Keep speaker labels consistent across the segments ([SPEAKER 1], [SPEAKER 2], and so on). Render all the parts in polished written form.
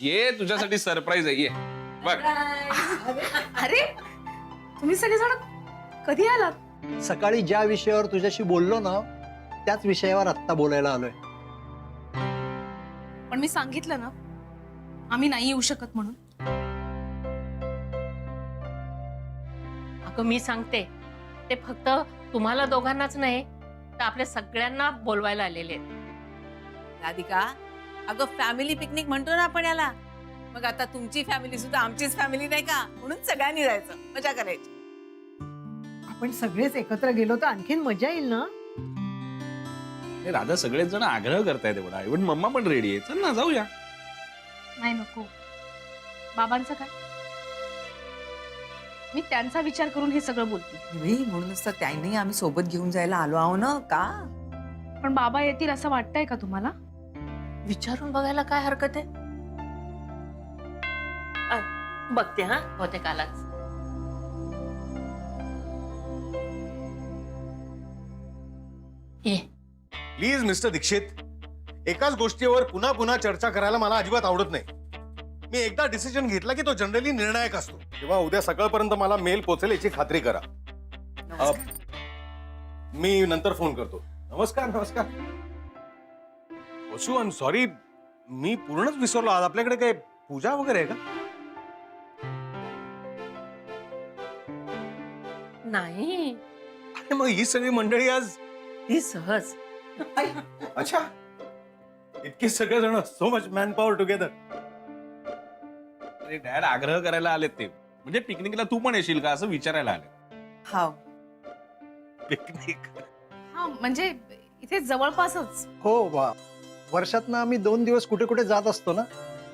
[SPEAKER 1] ये तुझ्यासाठी सरप्राईज आहे, ये बघ.
[SPEAKER 2] अरे तुम्ही सगळेजण कधी आलात?
[SPEAKER 3] सकाळी ज्या विषयावर तुझ्याशी बोललो ना त्याच विषयावर आत्ता बोलायला आलोय.
[SPEAKER 2] पण मी सांगितलं ना आम्ही नाही येऊ शकत म्हणून.
[SPEAKER 4] अगं मी सांगते, ते फक्त तुम्हाला दोघांनाच नाही तर आपल्या सगळ्यांना बोलवायला आलेले आहेत.
[SPEAKER 5] राधिका, अगं फॅमिली पिकनिक म्हणतो ना आपण याला. मग आता तुमची फॅमिली सुद्धा आमचीच फॅमिली नाही का? म्हणून सगळ्यांनी जायचं, मजा करायची.
[SPEAKER 6] आपण सगळेच एकत्र गेलो तर आणखीन मजा येईल ना.
[SPEAKER 1] हे राधा सगळेच जण आग्रह करतायत एवढा. इव्हन मम्मा पण रेडी आहे. चल ना जाऊया.
[SPEAKER 2] नाही नको. बाबांचं काय? मी त्यांचा विचार करून हे सगळं बोलते.
[SPEAKER 5] म्हणूनच तर त्यांनी आम्ही सोबत घेऊन जायला आलो आहो ना का?
[SPEAKER 2] पण बाबा येतील असं वाटतंय का तुम्हाला?
[SPEAKER 4] विचारून बघायला काय हरकत आहे? बघते हा, होते कालाच. ये.
[SPEAKER 7] प्लीज मिस्टर दीक्षित, एकाच गोष्टीवर पुन्हा पुन्हा चर्चा करायला मला अजिबात आवडत नाही. मी एकदा डिसिजन घेतला की तो जनरली निर्णायक असतो. तेव्हा उद्या सकाळपर्यंत मला मेल पोहोचेल याची खात्री करा. मी नंतर फोन करतो. नमस्कार. नमस्कार वसू, आय एम सॉरी, मी पूर्णच विसरलो. आज आपल्याकडे काय पूजा वगैरे आहे का?
[SPEAKER 4] नाही,
[SPEAKER 7] अरे मग ही सगळी मंडळी आज?
[SPEAKER 4] ती सहज.
[SPEAKER 7] अच्छा, इतके सगळे जण, so much man power together.
[SPEAKER 1] अरे डॅड आग्रह करायला आलेत ते. म्हणजे पिकनिकला तू पण येशील का असं विचारायला आले.
[SPEAKER 5] हा,
[SPEAKER 7] पिकनिक?
[SPEAKER 2] हा म्हणजे इथे जवळपासच.
[SPEAKER 3] हो वा, वर्षातनं आम्ही 2 दिवस कुठे कुठे जात असतो ना.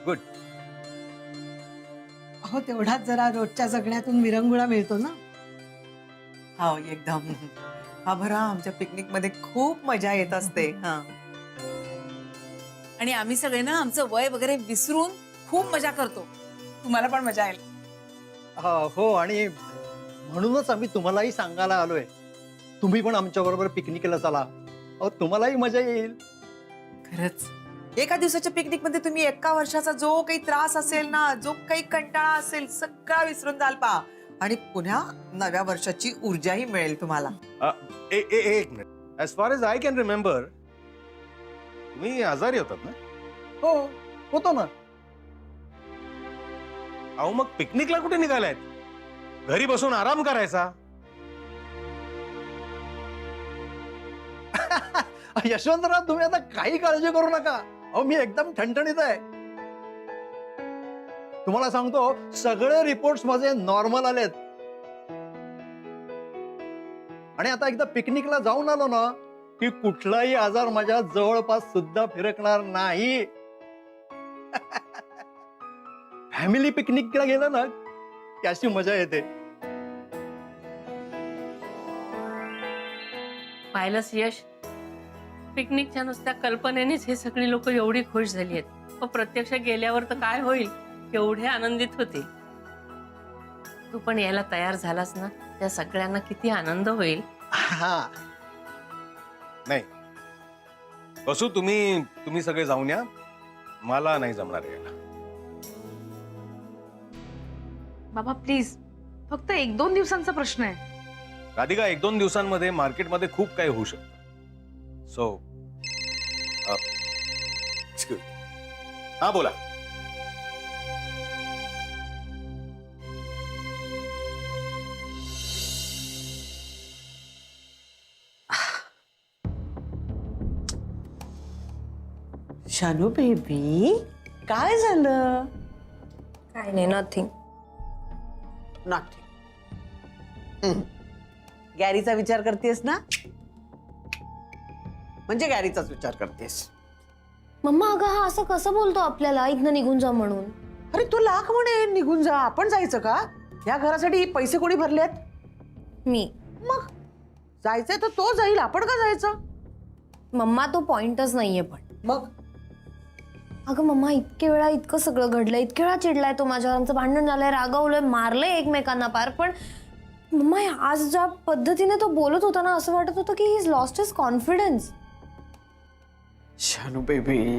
[SPEAKER 7] गुड.
[SPEAKER 6] अहो तेवढाच जरा रोजच्या जगण्यातून विरंगुळा मिळतो ना.
[SPEAKER 5] हा एकदम. हा भरा, आमच्या पिकनिक मध्ये खूप मजा येत असते. हा, आणि आम्ही सगळे ना आमचं वय वगैरे विसरून खूप मजा करतो. तुम्हाला पण मजा येईल.
[SPEAKER 3] हो, आणि म्हणूनच आम्ही तुम्हालाही सांगायला आलोय, तुम्ही पण आमच्या बरोबर पिकनिकला चला. अहो तुम्हालाही मजा येईल.
[SPEAKER 5] खरंच, एका दिवसाच्या पिकनिक मध्ये तुम्ही एका वर्षाचा जो काही त्रास असेल ना, जो काही कंटाळा असेल, सगळा विसरून जाल पा. आणि पुन्हा नव्या वर्षाची ऊर्जाही मिळेल तुम्हाला.
[SPEAKER 7] एक minute. As far as I can remember, तुम्ही आजारी होतात ना?
[SPEAKER 3] हो, होतो ना.
[SPEAKER 7] अहो मग पिकनिकला कुठे निघालायत? घरी बसून आराम करायचा.
[SPEAKER 3] यशवंतराव, तुम्ही आता काही काळजी करू नका. अहो मी एकदम ठणठणीत आहे. तुम्हाला सांगतो, सगळे रिपोर्ट्स माझे नॉर्मल आलेत. आणि आता एकदा पिकनिकला जाऊन आलो ना की कुठलाही आजार माझ्या जवळपास सुद्धा फिरकणार नाही. फॅमिली पिकनिकला गेलं ना की अशी मजा येते.
[SPEAKER 4] पाहिलंस यश, पिकनिकच्या नुसत्या कल्पनेनेच हे सगळी लोक एवढी खुश झाली आहेत. पण प्रत्यक्ष गेल्यावर तर काय होईल, एवढे आनंदित होते. तू पण यायला तयार झालास ना, त्या सगळ्यांना किती आनंद होईल.
[SPEAKER 3] हा,
[SPEAKER 7] नाही बसू, तुम्ही सगळे जाऊन या. मला नाही जमणार यायला.
[SPEAKER 2] बाबा प्लीज, फक्त 1-2 दिवसांचा प्रश्न आहे.
[SPEAKER 7] राधिका, 1-2 दिवसांमध्ये मार्केटमध्ये खूप काही होऊ शकतं. सो हा बोला.
[SPEAKER 5] शानू बेबी, काय झालं?
[SPEAKER 8] काय नाही, नथिंग.
[SPEAKER 5] गॅरीचा विचार करतेस ना? म्हणजे गॅरीचाच विचार करतेस?
[SPEAKER 8] मम्मा अगं हा असं कसं बोलतो आपल्याला इथनं निघून जा म्हणून?
[SPEAKER 5] अरे तू लाख म्हणे निघून जा, आपण जायचं का? या घरासाठी पैसे कोणी भरलेत?
[SPEAKER 8] मी.
[SPEAKER 5] मग जायचंय तर तो जाईल, आपण का जायचं?
[SPEAKER 8] मम्मा तो पॉइंटच नाहीये. पण
[SPEAKER 5] मग
[SPEAKER 8] अगं मम्मा, इतके वेळा इतकं सगळं घडलंय, इतके वेळा चिडलाय तो माझ्यावर, आमचं भांडण झालंय, रागावलंय, मारलंय एकमेकांना पार. पण मम्मा आज ज्या पद्धतीने तो बोलत होता ना, असं वाटत होतं की he is lost his confidence.
[SPEAKER 5] Shanu baby,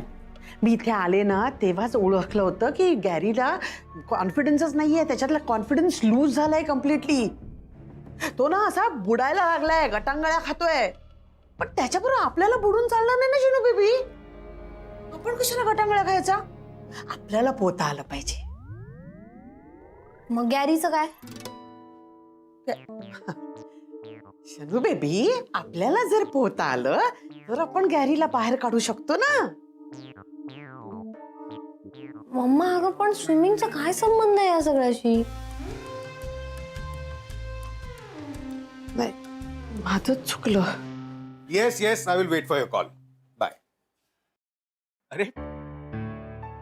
[SPEAKER 9] मी इथे आले ना तेव्हाच ओळखलं होतं की गॅरीला कॉन्फिडन्सच नाहीये, त्याच्यातला कॉन्फिडन्स लूज झालाय कम्प्लिटली. तो ना असा बुडायला लागलाय, गटांगळ्या खातोय. पण त्याच्याबरोबर आपल्याला बुडून चालणार नाही ना शिनू बेबी. आपण कशाला गटांगळ्या खायचा? आपल्याला पोहता आलं पाहिजे.
[SPEAKER 8] मग गॅरीचं काय?
[SPEAKER 9] शनू बेबी, आपल्याला जर पोहता आलं तर आपण गॅरीला बाहेर काढू शकतो ना.
[SPEAKER 8] मम्मा अगं पण स्विमिंगचा काय संबंध आहे या सगळ्याशी?
[SPEAKER 9] नाही, माझं चुकलं.
[SPEAKER 7] Yes yes, I will wait for your call. Bye.
[SPEAKER 1] अरे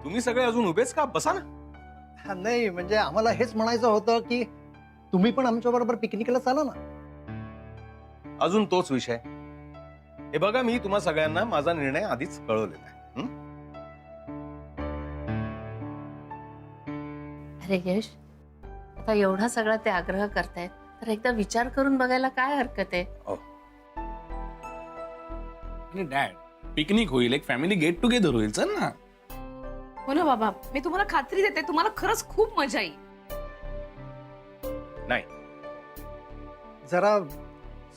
[SPEAKER 1] तुम्ही सगळे अजून उभेच का? बसा ना.
[SPEAKER 3] हा, नाही म्हणजे आम्हाला हेच म्हणायचं होतं की तुम्ही पण आमच्या बरोबर पिकनिकला चाला ना.
[SPEAKER 7] अजून तोच विषय. हे बघा, मी तुम्हा सगळ्यांना माझा निर्णय आधीच कळवलेला आहे.
[SPEAKER 4] अरे यश, आता एवढा सगळा ते आग्रह करतायत तर एकदा विचार करून बघायला काय हरकत आहे.
[SPEAKER 1] आणि डॅड, पिकनिक होईल, एक फॅमिली गेट टुगेदर होईल. चल ना.
[SPEAKER 2] हो ना बाबा, मी तुम्हाला खात्री देते तुम्हाला खरंच खूप मजा येईल.
[SPEAKER 7] नाही,
[SPEAKER 3] जरा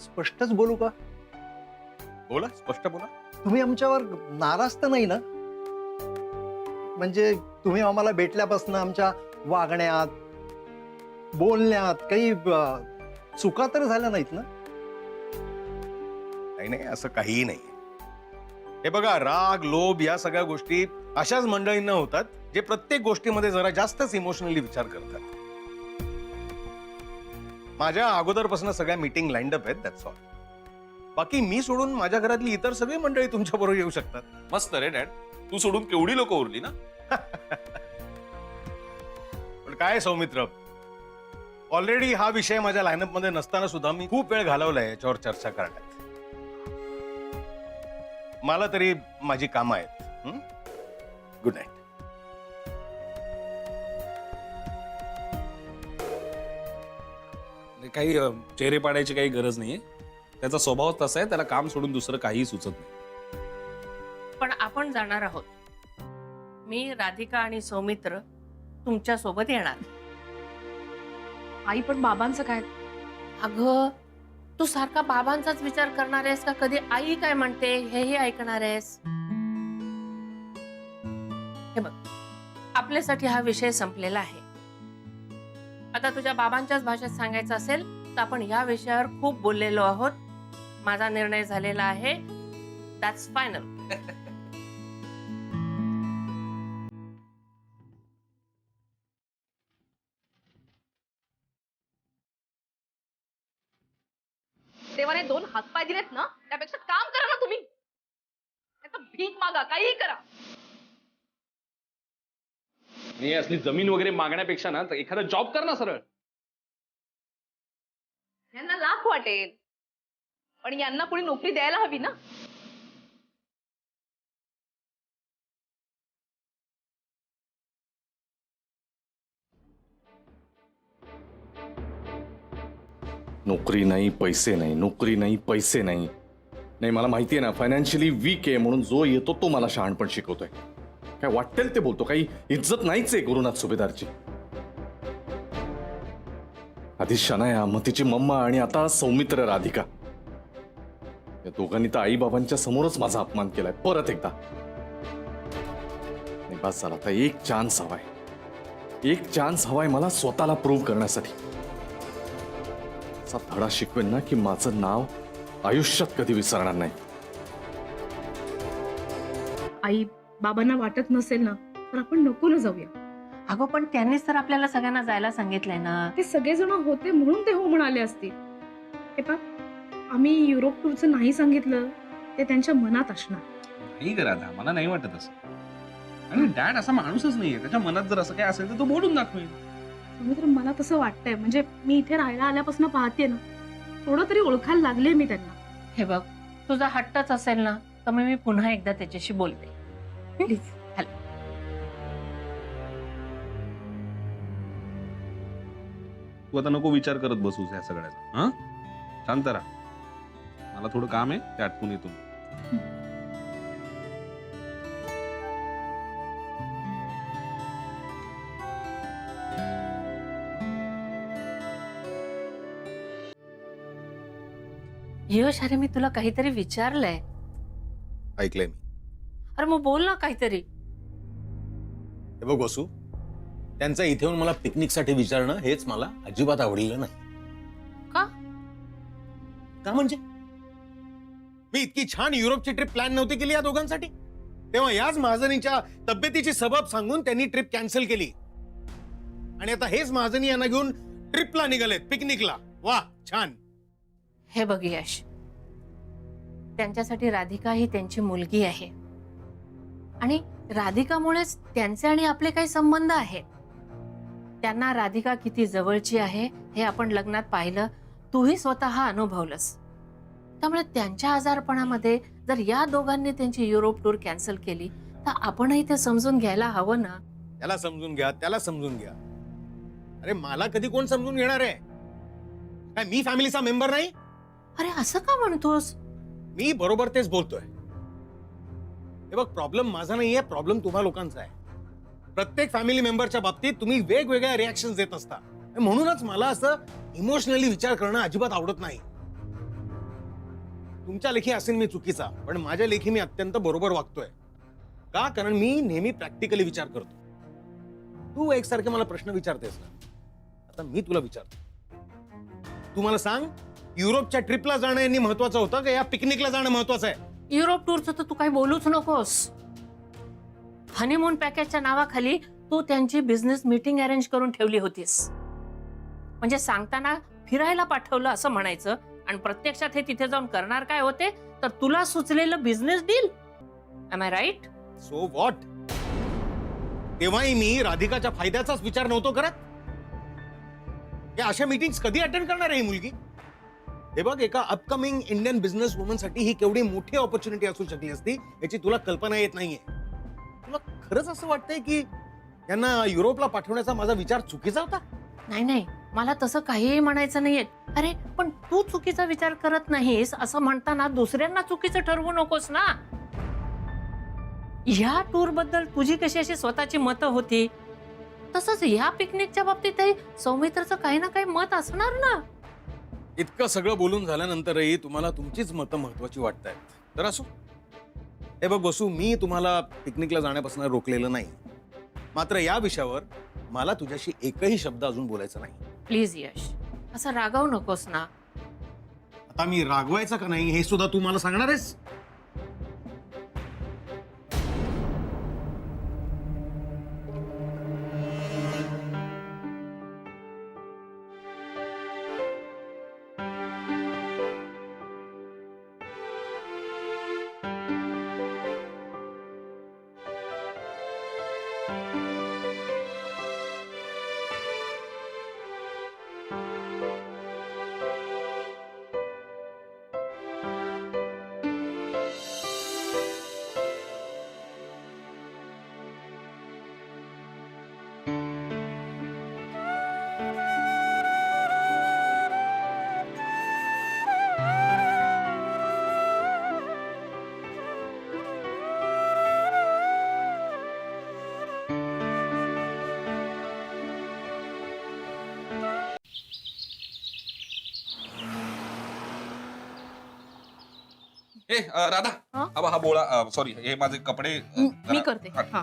[SPEAKER 3] स्पष्टच बोलू का?
[SPEAKER 7] बोला, स्पष्ट बोला.
[SPEAKER 3] तुम्ही आमच्यावर नाराज तर नाही ना? म्हणजे तुम्ही आम्हाला भेटल्यापासून आमच्या वागण्यात, बोलण्यात काही चुका तर झाल्या नाहीत ना?
[SPEAKER 7] नाही नाही, असं काहीही नाही. हे बघा, राग, लोभ या सगळ्या गोष्टी अशाच मंडळींना होतात जे प्रत्येक गोष्टीमध्ये जरा जास्तच इमोशनली विचार करतात. माझ्या अगोदरपासून सगळ्या मीटिंग लाईन्ड अप आहेत, दॅट्स ऑल. बाकी मी सोडून माझ्या घरातली इतर सगळी मंडळी तुमच्या बरोबर येऊ शकतात.
[SPEAKER 1] मस्त रे डॅड, तू सोडून केवढी लोक उरली ना.
[SPEAKER 7] पण काय सौमित्र, ऑलरेडी हा विषय माझ्या लाईनअप मध्ये नसताना सुद्धा मी खूप वेळ घालवलाय याच्यावर चर्चा करण्यात. मला तरी माझी कामं आहेत. Good night.
[SPEAKER 1] काही चेहरे पाडायची काही गरज नाहीये. त्याचा स्वभाव तसा आहे, त्याला काम सोडून दुसरं काही सुचत नाही.
[SPEAKER 4] पण आपण जाणार आहोत. मी, राधिका आणि सौमित्र तुमच्या सोबत येणार.
[SPEAKER 2] आई पण बाबांचं काय?
[SPEAKER 4] अगं, तू सारखा बाबांचाच विचार करणार आहेस का कधी आई काय म्हणते हेही ऐकणार आहेस? हे बघ, आपल्यासाठी हा विषय संपलेला आहे. आता तुझ्या बाबांच्याच भाषेत सांगायचं असेल तर आपण या विषयावर खूप बोललेलो आहोत. माझा निर्णय झालेला आहे. That's final.
[SPEAKER 2] देवाने 2 हातपाय दिलेत ना, त्यापेक्षा काम करा ना तुम्ही. त्याचं भीक मागा, काहीही करा.
[SPEAKER 1] आणि असली जमीन वगैरे मागण्यापेक्षा ना एखादा जॉब कर ना सरळ.
[SPEAKER 2] यांना लाख वाटेल, पण यांना कोणी नोकरी द्यायला हवी ना.
[SPEAKER 10] नोकरी नाही, पैसे नाही, नोकरी नाही, पैसे नाही. नाही, मला माहिती आहे ना, फायनान्शियली वीक आहे म्हणून जो येतो तो मला शहाणपण शिकवतोय. काय वाटेल ते बोलतो, काही इज्जत नाहीच आहे गुरुनाथ सुभेदारची. आधी शनाया, मग तिची मम्मा आणि आता सौमित्र, राधिका, या दोघांनी तर आई बाबांच्या समोरच माझा अपमान केलाय परत एकदा. नाही, बस झाला. आता एक चान्स हवाय, एक चान्स हवाय मला स्वतःला प्रूव्ह करण्यासाठी. असा धडा शिकवेन ना की माझं नाव आयुष्यात कधी विसरणार नाही.
[SPEAKER 2] आई बाबांना वाटत नसेल ना तर आपण नको ना जाऊया.
[SPEAKER 4] अगं, पण त्यांनीच तर आपल्याला सगळ्यांना जायला सांगितलंय ना.
[SPEAKER 2] ते सगळेजण होते म्हणून ते हो म्हणाले असतील. हे पहा, आम्ही युरोप टूरचं नाही सांगितलं ते त्यांच्या मनात असणार.
[SPEAKER 1] नाही करा, मला नाही वाटत असं. आणि डॅड असा माणूसच नाहीये. त्याच्या मनात जर असं काय असेल तर तो बोलून दाखवेल.
[SPEAKER 2] समुद्र, मला तसं वाटतंय. म्हणजे मी इथे राहायला आल्यापासून पाहते ना, थोडं तरी ओळखायला लागले मी त्यांना.
[SPEAKER 4] हे बघ, तुझा हट्टच असेल ना तर मी पुन्हा एकदा त्याच्याशी बोलते.
[SPEAKER 2] प्लीज.
[SPEAKER 1] तू आता नको विचार करत बसूस या सगळ्याचा. हा, शांत राहा. मला थोडं काम आहे, ते आटपून येतो.
[SPEAKER 4] यश, अरे मी तुला काहीतरी विचारलंय.
[SPEAKER 7] ऐकलंय मी.
[SPEAKER 4] अरे मग बोल ना काहीतरी.
[SPEAKER 7] हे बघ वसू, त्यांचा इथे येऊन मला पिकनिकसाठी विचारणं हेच मला अजिबात आवडलेलं नाही.
[SPEAKER 4] का?
[SPEAKER 7] का म्हणजे मी इतकी छान युरोपची ट्रिप प्लॅन नव्हती केली या दोघांसाठी. तेव्हा याच महाजनीच्या तब्येतीची सबब सांगून त्यांनी ट्रिप कॅन्सल केली आणि आता हेच महाजनी यांना घेऊन ट्रिपला निघालेत, पिकनिकला. वा, छान.
[SPEAKER 4] हे बघ यश, त्यांच्यासाठी राधिका ही त्यांची मुलगी आहे आणि राधिकामुळेच त्यांचे आणि आपले काही संबंध आहेत. त्यांना राधिका किती जवळची आहे हे आपण लग्नात पाहिलं, तूही स्वतः अनुभवलंस. त्यामुळे त्यांच्या आजारपणामध्ये जर या दोघांनी त्यांची युरोप टूर कॅन्सल केली तर आपणही ते समजून घ्यायला हवं ना.
[SPEAKER 7] त्याला समजून घ्या, त्याला समजून घ्या. अरे मला कधी कोण समजून घेणार आहे? काय मी फॅमिलीचा मेंबर नाही?
[SPEAKER 4] अरे असं का म्हणतोस?
[SPEAKER 7] मी बरोबर तेच बोलतोय. हे बघ, प्रॉब्लेम माझा नाहीये, प्रॉब्लेम तुम्हा लोकांचा आहे. प्रत्येक फॅमिली मेंबरच्या बाबतीत तुम्ही वेगवेगळ्या रिॲक्शन देत असता. म्हणूनच मला असं इमोशनली विचार करणं अजिबात आवडत नाही. तुमच्या लेखी असेल मी चुकीचा, पण माझ्या लेखी मी अत्यंत बरोबर वागतोय. का? कारण मी नेहमी प्रॅक्टिकली विचार करतो. तू एकसारखे मला प्रश्न विचारतेस ना, आता मी तुला विचारतो. तू मला सांग, युरोपच्या ट्रिपला जाणं यांनी महत्वाचं होतं का या पिकनिकला जाणं महत्वाचं आहे?
[SPEAKER 4] युरोप टूरचं तर तू काही बोलूच नकोस. हनीमून पॅकेजच्या नावाखाली तू त्यांची बिझनेस मीटिंग अरेंज करून ठेवली होतीस. म्हणजे सांगताना फिरायला पाठवलं असं म्हणायचं आणि प्रत्यक्षात हे तिथे जाऊन करणार काय होते तर तुला सुचलेलं business deal. Am I right?
[SPEAKER 7] So what? तेव्हाही मी राधिकाच्या फायद्याचाच विचार नव्हतो करत. या अशा मीटिंग्स कधी अटेंड करणार आहे ही मुलगी? हे बघ, एका अपकमिंग इंडियन बिझनेस वुमन साठी ही केवढी मोठी ऑपॉर्च्युनिटी असू शकली असती याची तुला कल्पना येत नाहीये. तुला खरंच असं वाटतंय की यांना युरोपला पाठवण्याचा माझा विचार चुकीचा होता?
[SPEAKER 4] नाही नाही, मला तसं काहीही म्हणायचं नाहीये. अरे पण तू चुकीचा विचार करत नाहीस असं म्हणताना दुसऱ्यांना चुकीचं ठरवू नकोस ना. ह्या टूर बद्दल तुझी कशी अशी स्वतःची मतं होती, तसंच ह्या पिकनिकच्या बाबतीतही सौमित्रचं काही ना काही मत असणार ना.
[SPEAKER 7] इतकं सगळं बोलून झाल्यानंतरही तुम्हाला तुमचीच मतं महत्वाची वाटतायत तर असो. हे बघ बसू, मी तुम्हाला पिकनिकला जाण्यापासून रोखलेलं नाही. मात्र या विषयावर मला तुझ्याशी एकही शब्द अजून बोलायचा नाही.
[SPEAKER 4] प्लीज यश, असं रागावू नकोस ना.
[SPEAKER 7] आता मी रागवायचं का नाही हे सुद्धा तू मला सांगणार आहेस?
[SPEAKER 1] ए राधा,
[SPEAKER 2] हा?
[SPEAKER 1] हा बोळा, सॉरी, हे माझे कपडे
[SPEAKER 2] मी
[SPEAKER 1] जरा
[SPEAKER 2] करते.
[SPEAKER 1] काढ.
[SPEAKER 2] हा.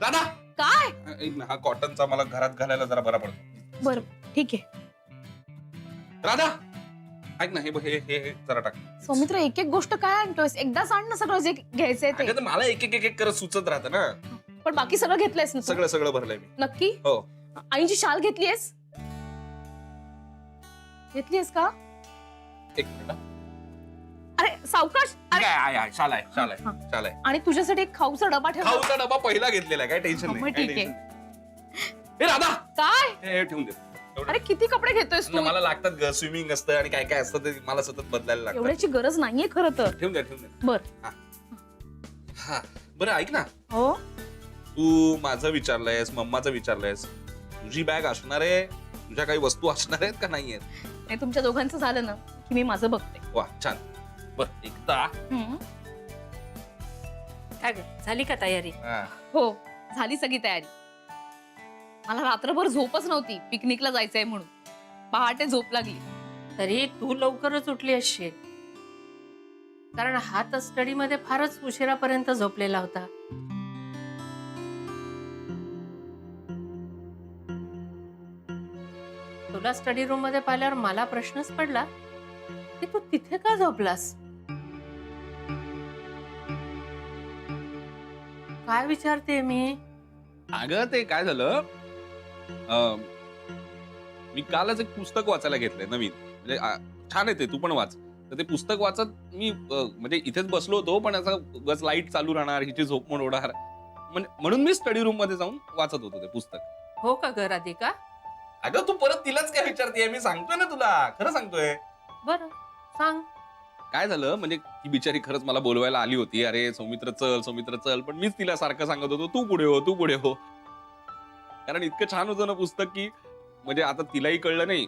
[SPEAKER 1] राधा,
[SPEAKER 2] काय?
[SPEAKER 1] एक हा कॉटनचा मला घरात घालायला जरा बरा पडतो.
[SPEAKER 2] बर, ठीक आहे.
[SPEAKER 1] राधा, ऐक ना, हे बघ, हे जरा टाक.
[SPEAKER 2] सौमित्र, एक एक गोष्ट काय आणतोयस? एकदा सांग ना सगळं जे घ्यायचंय ते.
[SPEAKER 1] अगं, तर मला एक एक करत सुचत राहतं ना.
[SPEAKER 2] पण बाकी सगळं घेतलंयस ना तू?
[SPEAKER 1] सगळं भरलंय मी.
[SPEAKER 2] नक्की?
[SPEAKER 1] हो.
[SPEAKER 2] आईची शाल घेतलीयस? घेतलीयस का?
[SPEAKER 1] एक मिनिट.
[SPEAKER 2] अरे सावकाश. अरे
[SPEAKER 1] आहे, शाल आहे.
[SPEAKER 2] हा.
[SPEAKER 1] शाल आहे.
[SPEAKER 2] आणि तुझ्यासाठी एक खाऊचा डबा ठेव.
[SPEAKER 1] खाऊचा डबा पहिला घेतलेला आहे, काय टेन्शन
[SPEAKER 2] मग
[SPEAKER 1] नाही.
[SPEAKER 2] ठीक
[SPEAKER 1] काही
[SPEAKER 2] आहे.
[SPEAKER 1] tension नाही. ए राधा,
[SPEAKER 2] काय?
[SPEAKER 1] हे ठेवून दे. एवढं.
[SPEAKER 2] अरे किती कपडे घेतोयस तू?
[SPEAKER 1] मला लागतात ग, स्विमिंग असतं आणि काय काय असतं ते मला सतत बदलायला लागतं.
[SPEAKER 2] एवढ्याची गरज नाहीये खरं तर.
[SPEAKER 1] ठेवून दे.
[SPEAKER 2] बर.
[SPEAKER 1] हा, बरं ऐक ना,
[SPEAKER 2] हो.
[SPEAKER 1] तू माझं विचारलंयस, मम्माचं विचारलंयस, तुझी बॅग असणार आहे, तुझ्या काही वस्तू असणार आहेत का नाही आहेत?
[SPEAKER 2] नाही, तुमच्या दोघांचं झालं ना की मी माझं बघते.
[SPEAKER 1] वा, छान. बर, एकदा
[SPEAKER 4] काय ग, झाली का तयारी?
[SPEAKER 2] हो, झाली सगळी तयारी. मला रात्रभर झोपच नव्हती पिकनिकला जायचंय म्हणून. पहाटे झोप लागली
[SPEAKER 4] तरी तू लवकरच उठली असशील, कारण हा तर स्टडी मध्ये फारच उशिरापर्यंत झोपलेला होता. तुला स्टडी रूम मध्ये पाहिल्यावर मला प्रश्नच पडला की तू तिथे का झोपलास. काय विचारते मी?
[SPEAKER 1] अगं ते काय झालं, मी कालच एक पुस्तक वाचायला घेतलंय नवीन, म्हणजे छान आहे ते, तू पण वाच. तर ते पुस्तक वाचत मी म्हणजे इथेच बसलो होतो, पण असं बस लाईट चालू राहणार, हिची झोप पण उडणार, म्हणून मी स्टडी रूम मध्ये जाऊन वाचत होतो ते पुस्तक.
[SPEAKER 4] हो का ग राधिका?
[SPEAKER 1] अगं तू परत तिलाच काय विचारते, मी सांगतोय ना तुला, खरं सांगतोय.
[SPEAKER 4] बरं सांग.
[SPEAKER 1] काय झालं म्हणजे ती बिचारी खरंच मला बोलवायला आली होती, अरे सौमित्र चल, पण मीच तिला सारखं सांगत होतो तू पुढे हो, कारण इतकं छान होतं ना पुस्तक की म्हणजे आता तिलाही कळलं नाही,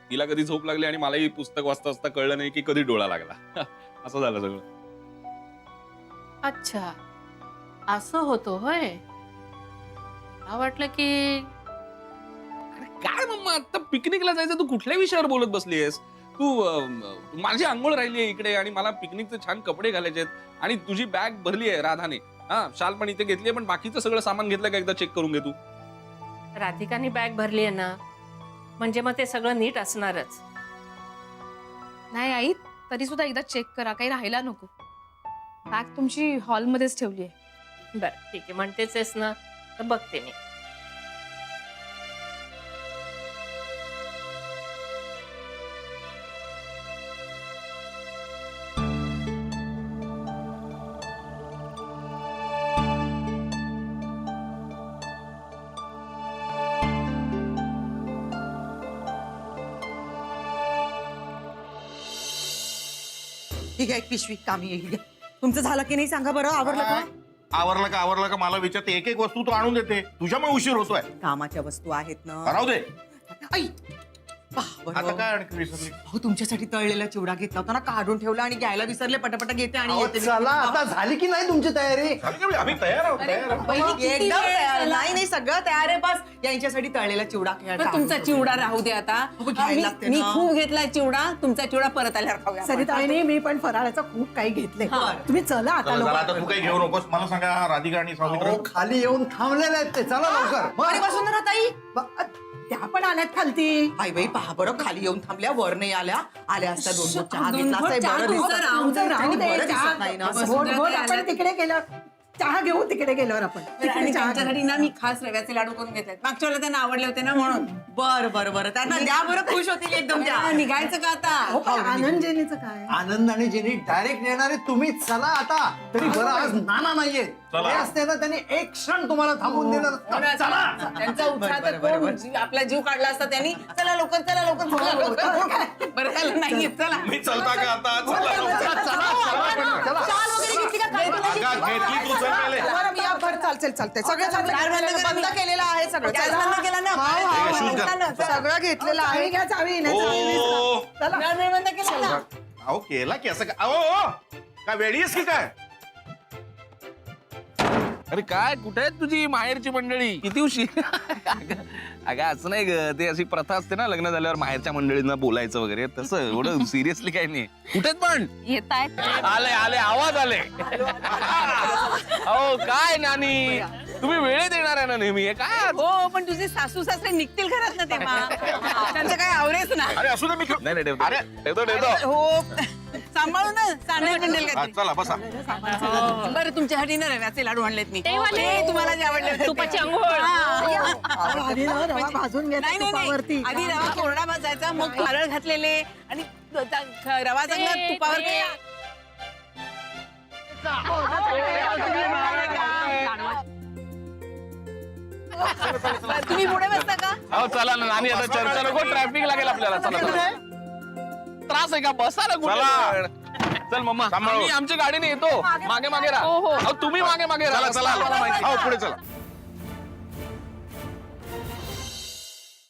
[SPEAKER 1] तिला कधी झोप लागली आणि मलाही पुस्तक वाचता वाचता कळलं नाही की कधी डोळा लागला. असं झालं सगळं.
[SPEAKER 4] अच्छा, असं होतं होय. मला वाटलं की
[SPEAKER 1] काय मम्मा, आता पिकनिकला जायचं, तू कुठल्या विषयावर बोलत बसलीयस? तू माझी आंघोळ राहिली आहे इकडे आणि मला पिकनिकचे छान कपडे घालायचे आहेत आणि तुझी बॅग भरली आहे राधाने. हा, शाल पण इथे घेतली, पण बाकीचं सगळं सामान घेतलं का एकदा चेक करून घे तू.
[SPEAKER 4] राधिकानी बॅग भरली आहे ना, म्हणजे मग ते सगळं नीट असणारच.
[SPEAKER 2] नाही आई, तरी सुद्धा एकदा चेक करा, काही राहायला नको. बॅग तुमची हॉलमध्येच ठेवली आहे.
[SPEAKER 4] बरं ठीक आहे, म्हणतेच ना, तर बघते मी.
[SPEAKER 5] ठीक आहे, एक पिशवी कामी येईल. तुमचं झालं की नाही सांगा बरं. आवरलं का?
[SPEAKER 7] आवरलं का मला विचारते, एक एक वस्तू तू आणून देते, तुझ्यामुळे उशीर होतोय.
[SPEAKER 5] कामाच्या वस्तू आहेत ना.
[SPEAKER 7] राहू दे.
[SPEAKER 5] आई पहा बरं.
[SPEAKER 7] आता काय आणखी विसरली?
[SPEAKER 5] अहो, तुमच्यासाठी तळलेला चिवडा घेतला होता ना, काढून ठेवला आणि घ्यायला विसरले. पटापटा घेते आणि
[SPEAKER 3] अहो,
[SPEAKER 5] येते.
[SPEAKER 3] चला आता झाली की नाही तुमची तयारी?
[SPEAKER 7] आम्ही तयार आहोत, तयार आहोत.
[SPEAKER 5] एकदम तयार. नाही सगळं तयार आहे. बस यांच्यासाठी तळलेला चिवडा
[SPEAKER 11] पण तुमचा चिवडा राहू दे आता.
[SPEAKER 5] घ्यायला लागते
[SPEAKER 11] मी
[SPEAKER 5] ना.
[SPEAKER 11] खूप घेतलाय चिवडा, तुमचा चिवडा परत आल्यावर खाऊया आपण.
[SPEAKER 6] सरिताईने मी पण फराळाचं खूप काही घेतलंय.
[SPEAKER 5] बरं.
[SPEAKER 6] तुम्ही चला आता
[SPEAKER 7] चला, चला, आता
[SPEAKER 6] लोक.
[SPEAKER 7] तू काही घेऊ नकोस. मला सांगा, राधिका आणि सौमित्र
[SPEAKER 3] अहो, खाली येऊन थांबलेले आहेत ते, चला लवकर.
[SPEAKER 5] आणि बसून ना ताई.
[SPEAKER 6] त्या पण आल्यात खालती.
[SPEAKER 5] आई बाई पहा बरं, खाली येऊन थांबल्या, वर नाही आल्या. आल्या असत्या दोन दोन चहा
[SPEAKER 11] दोन
[SPEAKER 5] घेतला
[SPEAKER 11] दोन
[SPEAKER 5] असता.
[SPEAKER 11] चहा
[SPEAKER 5] बरं
[SPEAKER 11] तुमचं
[SPEAKER 5] दिसत.
[SPEAKER 11] राहू दे,
[SPEAKER 6] राहू दे,
[SPEAKER 5] बरं
[SPEAKER 6] चहा.
[SPEAKER 5] दिसत नाही ना.
[SPEAKER 11] बस.
[SPEAKER 6] गोड गोड आपण तिकडे गेलो, चहा घेऊ तिकडे गेल्यावर आपण.
[SPEAKER 11] आणि
[SPEAKER 6] तिकडे चहा घेऊ.
[SPEAKER 11] त्यांच्यासाठी ना मी खास रव्याचे लाडू करून घेतले. मागच्या वेळेला त्यांना आवडले होते ना, म्हणून.
[SPEAKER 5] बरं त्यांना द्या बरं, खुश होतील एकदम त्या.
[SPEAKER 11] निघायचं का
[SPEAKER 6] अहो,
[SPEAKER 11] आता?
[SPEAKER 6] पण आनंदजेनीचं काय?
[SPEAKER 3] आनंद आणि जेनी डायरेक्ट येणारे तुम्ही, चला आता. तरी बरं आज नाना नाहीये,
[SPEAKER 7] चला.
[SPEAKER 3] ते असते ना त्यांनी एक क्षण तुम्हाला थांबून दिलं नसतं. चला.
[SPEAKER 11] त्यांचा उत्साह तर
[SPEAKER 5] बरं, बरं.
[SPEAKER 11] आपला जीव काढला असता त्यांनी. चला लवकर, चला लवकर, चला लवकर. बरं झालं नाही येत, चला.
[SPEAKER 7] मी चलता का आता? चला, लवकर.
[SPEAKER 5] शाल वगैरे घेतली का? काय तुला?
[SPEAKER 7] अगं, घेतली तू, चल पहिले.
[SPEAKER 5] बरं, मी बरं, चालते सगळं बंद केलेलं आहे सगळं.
[SPEAKER 11] गॅस बंद केला ना?
[SPEAKER 7] शूज घाल.
[SPEAKER 5] सगळं घेतलेलं आहे.
[SPEAKER 6] चावी घ्या, चावी नाही, चावी
[SPEAKER 7] ओ.
[SPEAKER 6] विसरा. चला.
[SPEAKER 11] नळ बंद केला ना?
[SPEAKER 7] अहो केला की असं का? अहो काय वेळी आहेस की काय?
[SPEAKER 1] अरे काय, कुठे आहेत तुझी माहेरची मंडळी? किती उशीर? अगं असं नाही ग, ते अशी प्रथा असते ना, लग्न झाल्यावर माहेरच्या मंडळींना बोलायचं वगैरे, तसं एवढं सिरियसली काही नाही. कुठेत पण?
[SPEAKER 2] येत आहेत.
[SPEAKER 1] आले आवाज आले. अहो काय नानी, तुम्ही वेळेत येणार आहे ना नेहमी, हे काय?
[SPEAKER 11] हो, पण तुझे सासू सासरे निघतील घरात ना तेव्हा. त्यांचं काय आवरेच ना.
[SPEAKER 7] अरे असू दे, मी
[SPEAKER 1] नाही नाही, ठेवतो.
[SPEAKER 7] अरे.
[SPEAKER 1] ठेवतो.
[SPEAKER 11] हो, सांभाळू ना, सांडेल बिंडेल का ते.
[SPEAKER 7] चला बसा.
[SPEAKER 11] बरं, तुमच्यासाठी ना रव्याचे लाडू आणलेत मी.
[SPEAKER 2] ते वाले.
[SPEAKER 11] ते तुम्हाला जे आवडले होते.
[SPEAKER 4] तुपाची अंघोळ.
[SPEAKER 6] अहो, आधी ना रवा भाजून घ्यायचा
[SPEAKER 11] नाही
[SPEAKER 6] तुपावरती.
[SPEAKER 11] आधी रवा कोरडा भाजायचा, मग नारळ घातलेले आणि रवा चांगला तुपावर तुम्ही पुढे बसता का?
[SPEAKER 1] अहो चला ना नानी, आता चर्चा नको, ट्रॅफिक लागेल आपल्याला. चला. त्रास आहे का? बसा ना कुठे. चल मम्मा,
[SPEAKER 7] सांभाळून.
[SPEAKER 1] आम्ही आमच्या गाडीने येतो. मागे राहा. अहो, तुम्ही मागे राहा.
[SPEAKER 7] चला
[SPEAKER 1] आम्हाला माहिती.
[SPEAKER 7] हो पुढे चला.